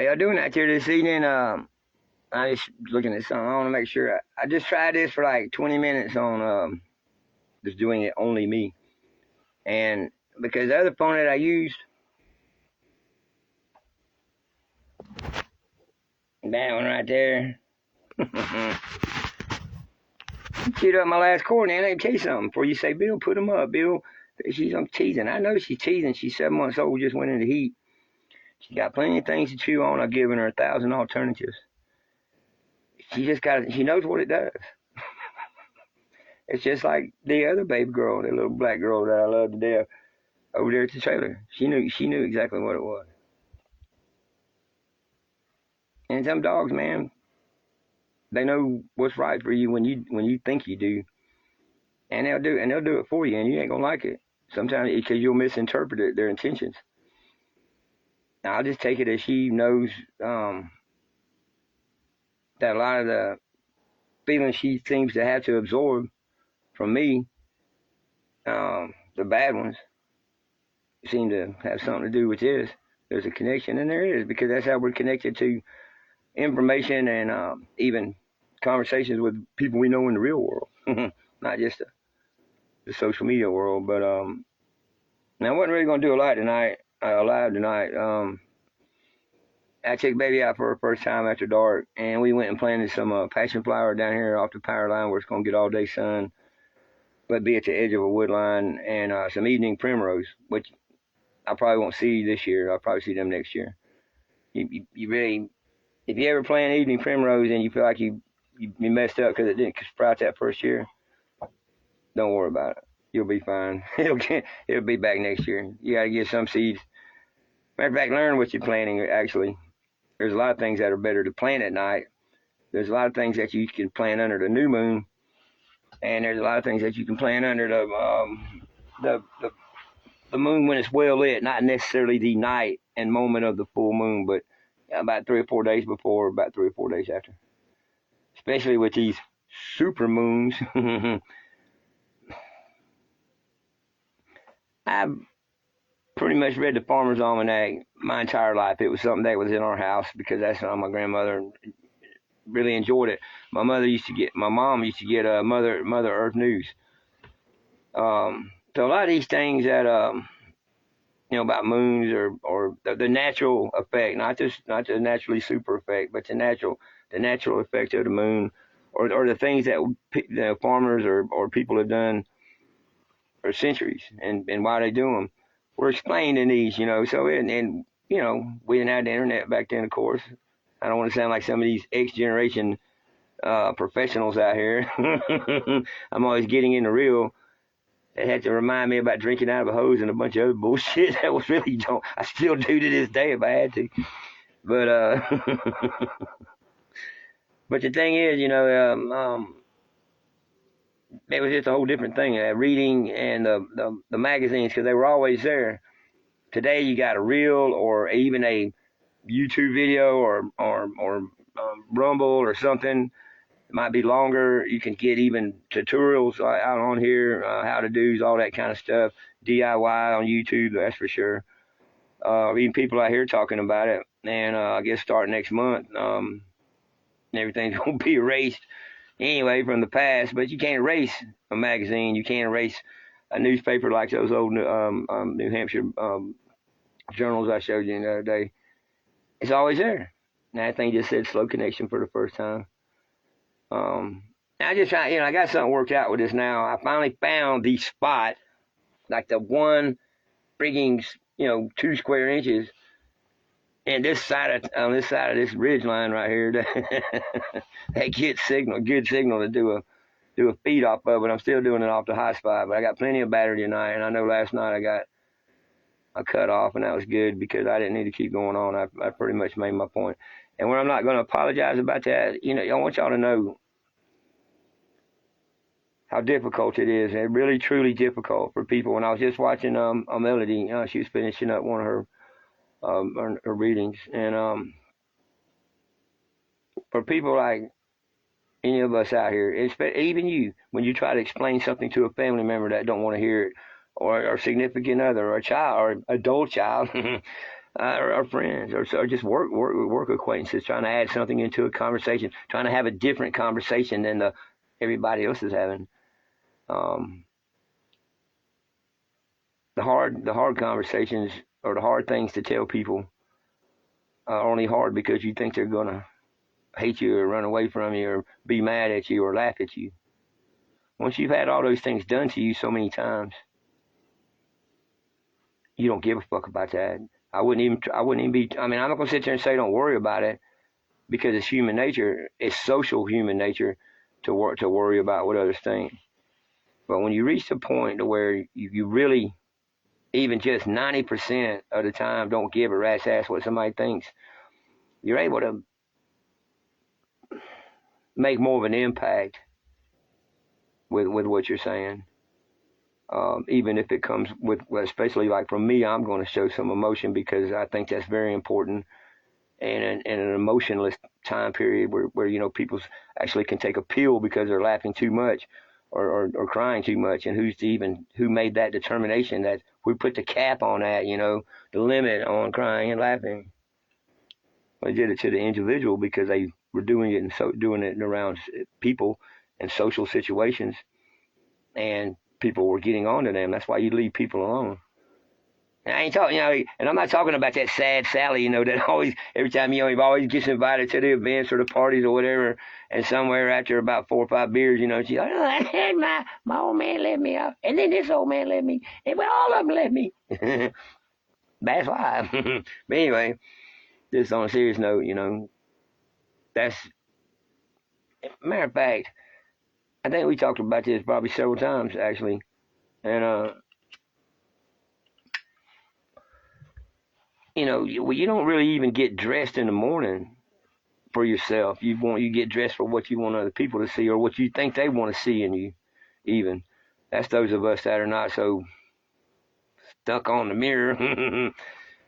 How y'all doing out there this evening? I just looking at something. I want to make sure. I just tried this for like 20 minutes on just doing it only me, and because the other phone that I used, that one right there, chewed up my last cord. And let me tell you something. Before you say, Bill, put them up, Bill. I'm teasing. I know she's teasing. She's 7 months old. Just went into heat. She got plenty of things to chew on. I've given her 1,000 alternatives. She just got. She knows what it does. It's just like the other baby girl, the little black girl that I love to death over there at the trailer. She knew exactly what it was. And some dogs, man, they know what's right for you when you think you do, and they'll do it for you, and you ain't gonna like it sometimes because you'll misinterpret it, their intentions. Now, I'll just take it as she knows that a lot of the feelings she seems to have to absorb from me, the bad ones, seem to have something to do with this. There's a connection, and there is, because that's how we're connected to information and even conversations with people we know in the real world, not just the social media world. But now I wasn't really gonna do a lot tonight, live tonight. I took baby out for her first time after dark, and we went and planted some passion flower down here off the power line where it's gonna get all day sun, but be at the edge of a wood line, and some evening primrose, which I probably won't see this year. I'll probably see them next year. You really, if you ever plant evening primrose and you feel like you messed up because it didn't sprout that first year, don't worry about it. You'll be fine. It'll be back next year. You got to get some seeds. Matter of fact, learn what you're planting. Actually, there's a lot of things that are better to plant at night. There's a lot of things that you can plant under the new moon, and there's a lot of things that you can plant under the moon when it's well lit, not necessarily the night and moment of the full moon, but about 3 or 4 days before, about 3 or 4 days after. Especially with these super moons. I've pretty much read the Farmer's Almanac my entire life. It was something that was in our house because that's how my grandmother really enjoyed it. My mom used to get Mother Earth News. So a lot of these things that about moons or the natural effect, not the naturally super effect, but the natural effect of the moon, or the things that farmers or people have done for centuries, and why they do them, were explained in these, So and we didn't have the internet back then, of course. I don't want to sound like some of these X generation professionals out here. I'm always getting in the real. They had to remind me about drinking out of a hose and a bunch of other bullshit that was really don't. I still do to this day if I had to. But but the thing is, it was just a whole different thing. Reading and the magazines, because they were always there. Today you got a reel or even a YouTube video or Rumble or something. It might be longer. You can get even tutorials out on here, how to do's, all that kind of stuff. DIY on YouTube, that's for sure. Even people out here talking about it. And I guess starting next month, everything's going to be erased anyway from the past. But you can't erase a magazine. You can't erase a newspaper like those old New Hampshire journals I showed you the other day. It's always there. And that thing just said slow connection for the first time. I just try, I got something worked out with this now. I finally found the spot, like the one freaking, 2 square inches, and on this side of this ridge line right here, that gets good signal to do a feed off of it. I'm still doing it off the hot spot, but I got plenty of battery tonight, and I know last night I got a cut off, and that was good because I didn't need to keep going on. I pretty much made my point. And when I'm not going to apologize about that, I want y'all to know how difficult it is, and really, truly difficult for people. When I was just watching a Melody, she was finishing up one of her readings, and for people like any of us out here, even you, when you try to explain something to a family member that don't want to hear it, or a significant other, or a child, or adult child, or friends, or just work acquaintances, trying to add something into a conversation, trying to have a different conversation than everybody else is having. Um, the hard conversations or the hard things to tell people are only hard because you think they're gonna hate you or run away from you or be mad at you or laugh at you. Once you've had all those things done to you so many times, you don't give a fuck about that. I wouldn't even be. I mean, I'm not gonna sit there and say don't worry about it because it's human nature. It's social human nature to worry about what others think. But when you reach the point to where you really even just 90% of the time don't give a rat's ass what somebody thinks, you're able to make more of an impact with what you're saying. Even if it comes with, well, especially like from me, I'm going to show some emotion because I think that's very important. And in an emotionless time period where people actually can take a pill because they're laughing too much or crying too much, and who made that determination that we put the cap on that, the limit on crying and laughing. They did it to the individual because they were doing it and so doing it around people and social situations, and people were getting on to them. That's why you leave people alone. And I ain't talking, and I'm not talking about that sad Sally, that always, every time, he always gets invited to the events or the parties or whatever, and somewhere after about 4 or 5 beers, she's like, oh, my old man let me out, and then this old man let me, and well, all of them let me. That's why. But anyway, just on a serious note, that's, matter of fact, I think we talked about this probably several times, actually, and, you don't really even get dressed in the morning for yourself. You get dressed for what you want other people to see or what you think they want to see in you. Even that's those of us that are not so stuck on the mirror.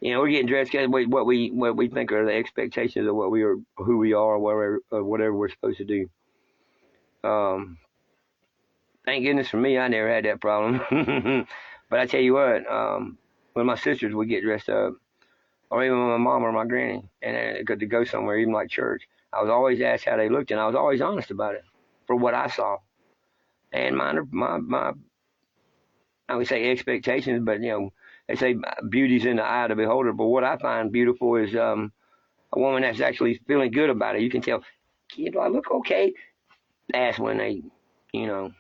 We're getting dressed because what we think are the expectations of what we are, who we are, or whatever we're supposed to do. Thank goodness for me, I never had that problem. But I tell you what, when my sisters would get dressed up, or even my mom or my granny, and to go somewhere, even like church, I was always asked how they looked, and I was always honest about it for what I saw. And my I would say expectations, but they say beauty's in the eye of the beholder. But what I find beautiful is a woman that's actually feeling good about it. You can tell, do I look okay? That's when they don't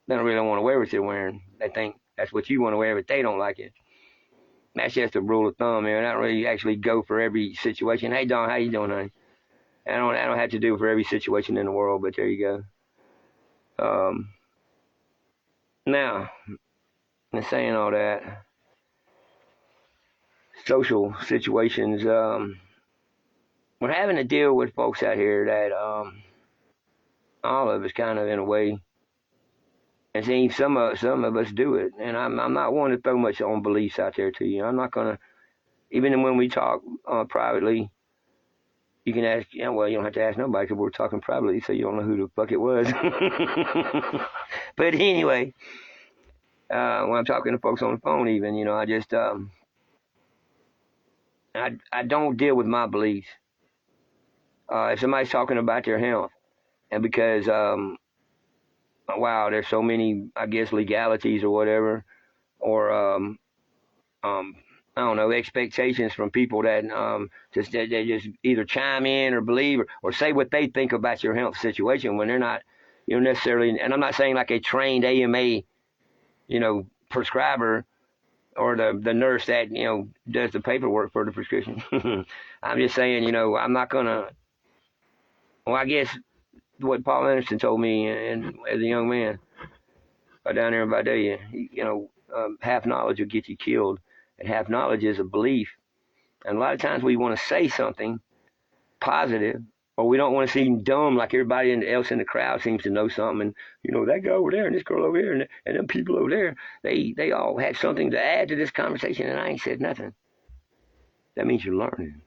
really want to wear what they're wearing. They think that's what you want to wear, but they don't like it. That's just a rule of thumb, man. I don't really actually go for every situation. Hey, Don, how you doing, honey? I don't have to do it for every situation in the world, but there you go. Now, in saying all that, social situations, we're having to deal with folks out here that all of us kind of in a way, and see some of us do it. And I'm not one to throw much on beliefs out there to you. I'm not gonna, even when we talk privately. You can ask, well, you don't have to ask nobody because we're talking privately, so you don't know who the fuck it was. But anyway, when I'm talking to folks on the phone, even, I just, I don't deal with my beliefs. If somebody's talking about their health, and because, wow, there's so many, I guess, legalities or whatever, or, I don't know, expectations from people that they just either chime in or believe or say what they think about your health situation when they're not, necessarily. And I'm not saying like a trained AMA, prescriber or the nurse that does the paperwork for the prescription. I'm just saying, I'm not gonna. Well, I guess what Paul Anderson told me, and as a young man, down there in Vidalia, half knowledge will get you killed. And half knowledge is a belief. And a lot of times we want to say something positive, or we don't want to seem dumb like everybody else in the crowd seems to know something. And, that guy over there and this girl over here and them people over there, they all had something to add to this conversation, and I ain't said nothing. That means you're learning.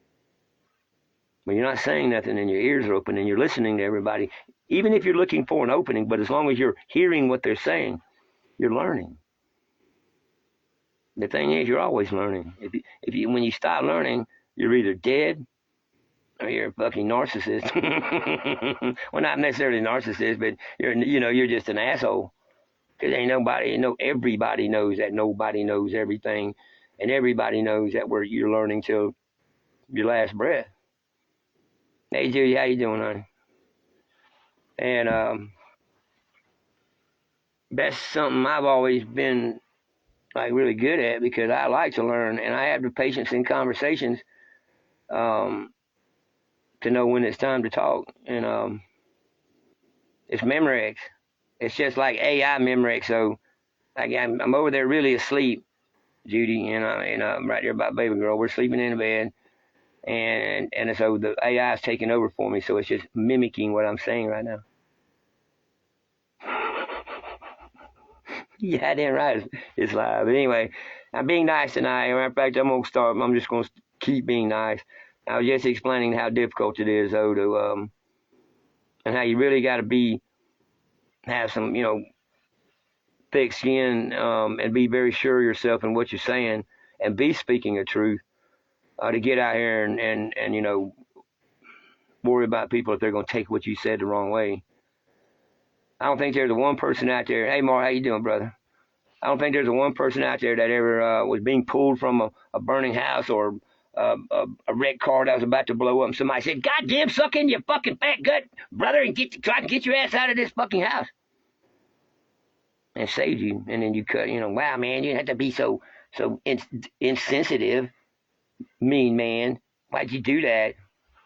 When you're not saying nothing and your ears are open and you're listening to everybody, even if you're looking for an opening, but as long as you're hearing what they're saying, you're learning. The thing is, you're always learning. When you stop learning, you're either dead or you're a fucking narcissist. Well, not necessarily a narcissist, but you're just an asshole. Because ain't nobody, everybody knows that nobody knows everything, and everybody knows that you're learning till your last breath. Hey, Judy, how you doing, honey? And that's something I've always been like really good at because I like to learn, and I have the patience in conversations um, to know when it's time to talk. And it's Memorex. It's just like AI Memorex. So like I'm over there really asleep, Judy, and right there by baby girl. We're sleeping in the bed, and so the AI is taking over for me. So it's just mimicking what I'm saying right now. Yeah, damn right. It's live. But anyway, I'm being nice tonight. In fact, I'm just gonna keep being nice. I was just explaining how difficult it is, though, to and how you really got to have some, thick skin, and be very sure of yourself and what you're saying, and be speaking a truth, to get out here and worry about people if they're gonna take what you said the wrong way. I don't think there's a one person out there. Hey, Mark, how you doing, brother? I don't think there's a one person out there that ever was being pulled from a burning house or a wrecked car that was about to blow up. And somebody said, "God damn, suck in your fucking fat gut, brother, and try to get your ass out of this fucking house." And saved you. And then you cut, wow, man, you have to be so insensitive, mean man. Why'd you do that?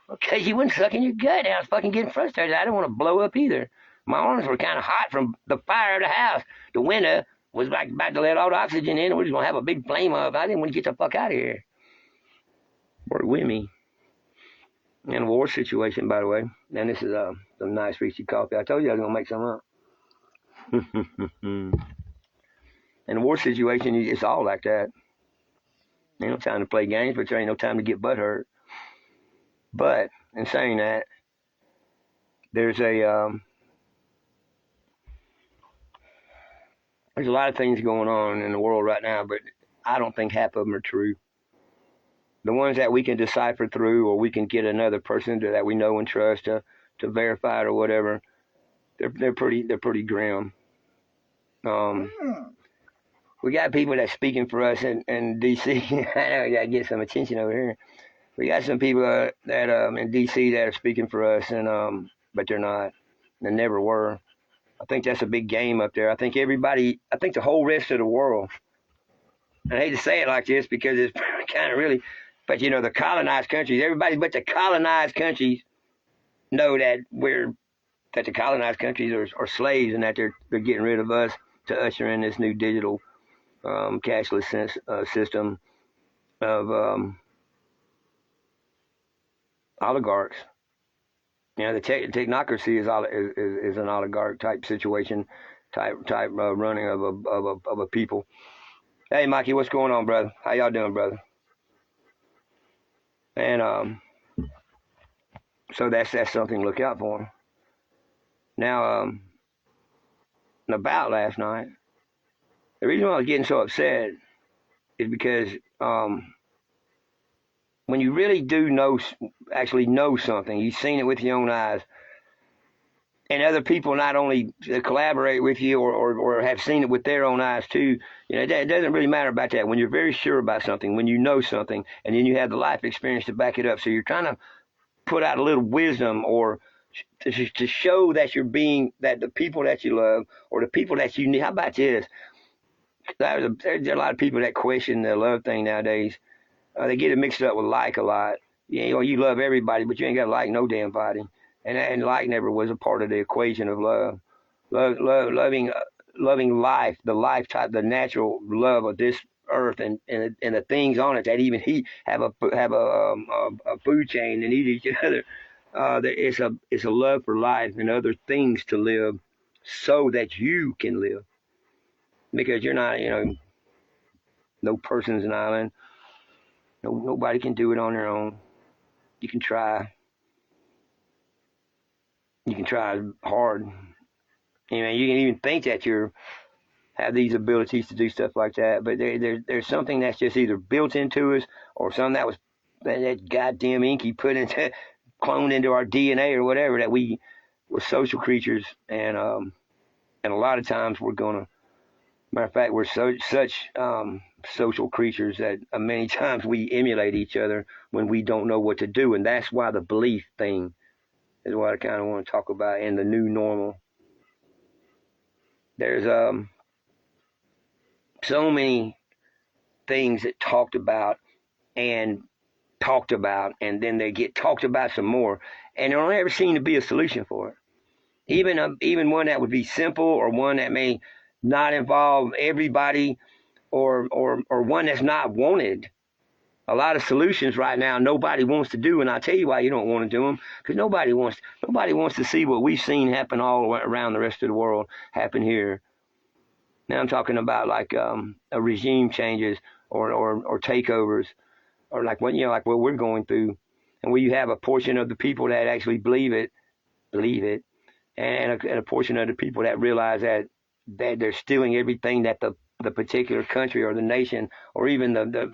Because you wouldn't suck in your gut. And I was fucking getting frustrated. I didn't want to blow up either. My arms were kind of hot from the fire of the house. The window was like about to let all the oxygen in. We're just going to have a big flame up. I didn't want to get the fuck out of here. Work with me. In a war situation, by the way. And this is some nice Reese's coffee. I told you I was going to make some up. In a war situation, it's all like that. Ain't no time to play games, but there ain't no time to get butt hurt. But in saying that, there's a lot of things going on in the world right now, but I don't think half of them are true. The ones that we can decipher through, or we can get another person that we know and trust to verify it or whatever, they're pretty grim. We got people that's speaking for us in D.C. I know we got to get some attention over here. We got some people that in D.C. that are speaking for us, and but they're not. They never were. I think that's a big game up there. I think the whole rest of the world, and I hate to say it like this because it's kind of really, but the colonized countries, everybody but the colonized countries know that the colonized countries are slaves, and that they're getting rid of us to usher in this new digital cashless system of oligarchs. The technocracy is an oligarch type situation, type running of a people. Hey, Mikey, what's going on, brother? How y'all doing, brother? And so that's something to look out for. Now, about last night, the reason why I was getting so upset is because when you really do actually know something, you've seen it with your own eyes, and other people not only collaborate with you or have seen it with their own eyes too, it doesn't really matter about that. When you're very sure about something, when you know something, and then you have the life experience to back it up, so you're trying to put out a little wisdom or to show that that the people that you love or the people that you need. How about this? There's a lot of people that question the love thing nowadays. They get it mixed up with like a lot. You love everybody, but you ain't got to like no damn body. And like never was a part of the equation of love. Loving life, the life type, the natural love of this earth and the things on it that even have a food chain and eat each other. It's a love for life and other things to live, so that you can live. Because you're not, no person's an island. Nobody can do it on their own. You can try. You can try hard. You can even think that you're have these abilities to do stuff like that. But there's something that's just either built into us or something that goddamn Inky put into cloned into our DNA or whatever, that we're social creatures, and a lot of times we're gonna. Matter of fact, we're such social creatures that many times we emulate each other when we don't know what to do, and that's why the belief thing is what I kind of want to talk about in the new normal. There's so many things that talked about, and then they get talked about some more, and there don't ever seem to be a solution for it. Even one that would be simple, or one that may not involve everybody, or one that's not wanted. A lot of solutions right now nobody wants to do, and I'll tell you why you don't want to do them, because nobody wants to see what we've seen happen all around the rest of the world happen here. Now I'm talking about like a regime changes, or takeovers, or like what we're going through, and where you have a portion of the people that actually believe it, and a portion of the people that realize that they're stealing everything that the particular country or the nation or even the